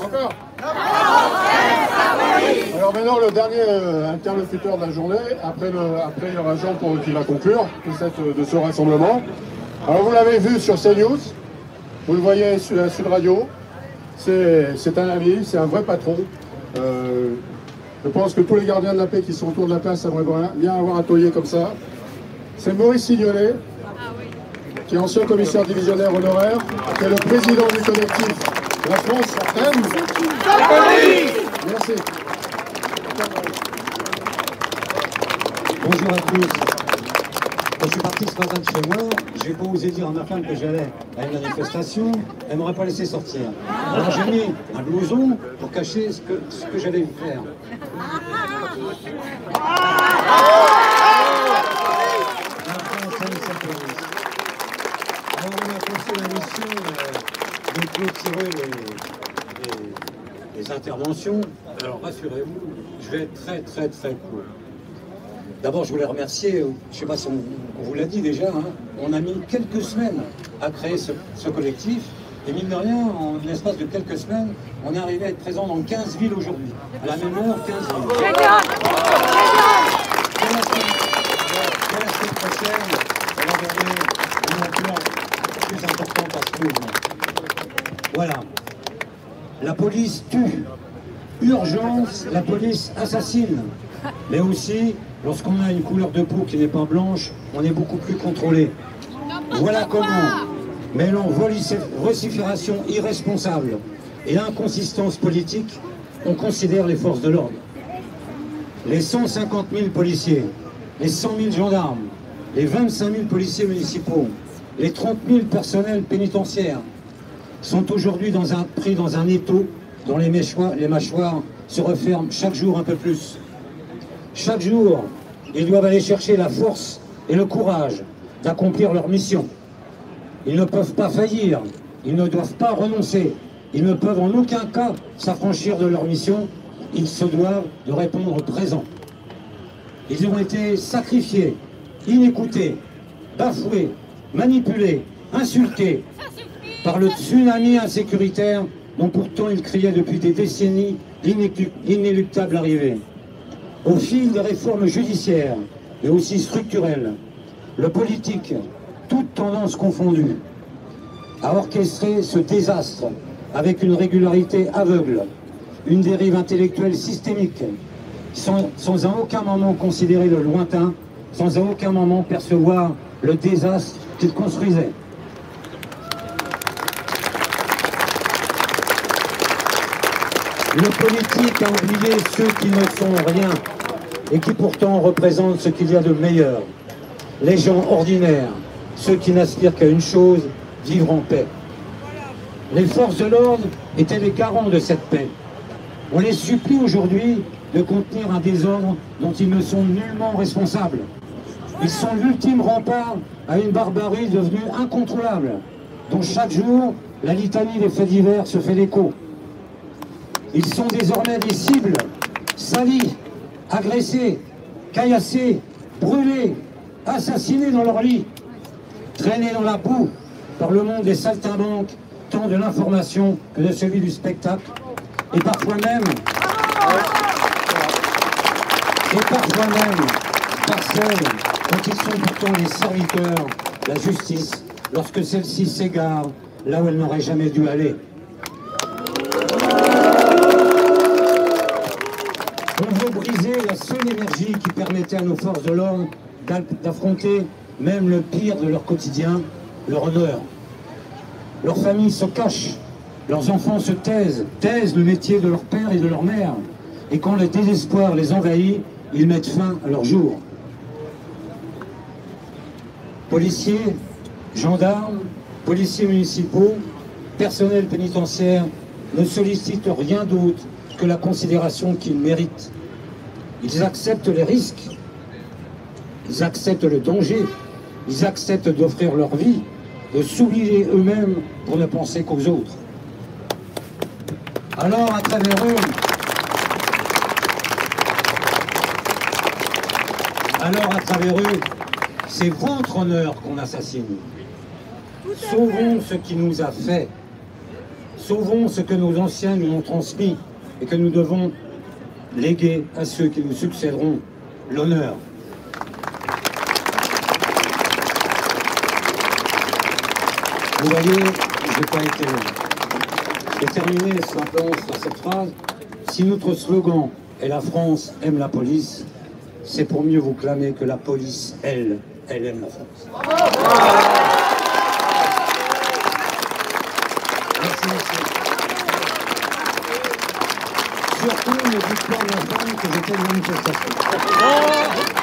Encore. Alors maintenant, le dernier interlocuteur de la journée, après il y aura Jean qui va conclure de ce rassemblement. Alors vous l'avez vu sur CNews, vous le voyez sur Sud Radio, c'est un ami, c'est un vrai patron. Je pense que tous les gardiens de la paix qui sont autour de la place aimeraient bien avoir un taulier comme ça. C'est Maurice Signolet, qui est ancien commissaire divisionnaire honoraire, qui est le président du collectif La France aime. Merci. Bonjour à tous. Quand je suis parti ce matin de chez moi, j'ai pas osé dire à ma femme que j'allais à une manifestation, elle m'aurait pas laissé sortir. Alors j'ai mis un blouson pour cacher ce que j'allais faire. Alors on a confié la mission de clôturer les interventions. Alors rassurez-vous, je vais être très court. D'abord, je voulais remercier, je ne sais pas si on vous l'a dit déjà, hein, on a mis quelques semaines à créer ce collectif, et mine de rien, en l'espace de quelques semaines, on est arrivé à être présent dans 15 villes aujourd'hui. À la même heure, 15 villes. Dès la semaine prochaine, on va donner une ampleur plus importante à ce mouvement. Voilà. La police tue. Urgence, la police assassine. Mais aussi, lorsqu'on a une couleur de peau qui n'est pas blanche, on est beaucoup plus contrôlé. Voilà comment, mêlant vocifération irresponsable et inconsistance politique, on considère les forces de l'ordre. Les 150 000 policiers, les 100 000 gendarmes, les 25 000 policiers municipaux, les 30 000 personnels pénitentiaires sont aujourd'hui pris dans un étau dont les mâchoires se referment chaque jour un peu plus. Chaque jour, ils doivent aller chercher la force et le courage d'accomplir leur mission. Ils ne peuvent pas faillir, ils ne doivent pas renoncer, ils ne peuvent en aucun cas s'affranchir de leur mission, ils se doivent de répondre présent. Ils ont été sacrifiés, inécoutés, bafoués, manipulés, insultés par le tsunami insécuritaire dont pourtant ils criaient depuis des décennies l'inéluctable arrivée. Au fil des réformes judiciaires, mais aussi structurelles, le politique, toutes tendances confondues, a orchestré ce désastre avec une régularité aveugle, une dérive intellectuelle systémique, sans à aucun moment considérer le lointain, sans à aucun moment percevoir le désastre qu'il construisait. Le politique a oublié ceux qui ne sont rien et qui pourtant représentent ce qu'il y a de meilleur. Les gens ordinaires, ceux qui n'aspirent qu'à une chose, vivre en paix. Les forces de l'ordre étaient les garants de cette paix. On les supplie aujourd'hui de contenir un désordre dont ils ne sont nullement responsables. Ils sont l'ultime rempart à une barbarie devenue incontrôlable, dont chaque jour, la litanie des faits divers se fait l'écho. Ils sont désormais des cibles, salis, agressés, caillassés, brûlés, assassinés dans leur lit, traînés dans la boue par le monde des saltimbanques, tant de l'information que de celui du spectacle, et parfois même par celles dont ils sont pourtant les serviteurs, la justice, lorsque celle-ci s'égare là où elle n'aurait jamais dû aller. On veut briser la seule énergie qui permettait à nos forces de l'ordre d'affronter même le pire de leur quotidien, leur honneur. Leurs familles se cachent, leurs enfants se taisent le métier de leur père et de leur mère. Et quand le désespoir les envahit, ils mettent fin à leur jour. Policiers, gendarmes, policiers municipaux, personnel pénitentiaire ne sollicitent rien d'autre que la considération qu'ils méritent. Ils acceptent les risques, ils acceptent le danger, ils acceptent d'offrir leur vie, de s'oublier eux-mêmes pour ne penser qu'aux autres. Alors, à travers eux, c'est votre honneur qu'on assassine. Sauvons ce qui nous a fait. Sauvons ce que nos anciens nous ont transmis et que nous devons léguer à ceux qui nous succéderont, l'honneur. Vous voyez, je n'ai pas été long. Je vais terminer simplement sur cette phrase. Si notre slogan est « La France aime la police », c'est pour mieux vous clamer que la police, elle aime la France. Merci, merci. Surtout, ne dites pas à ma femme que j'étais une manifestation.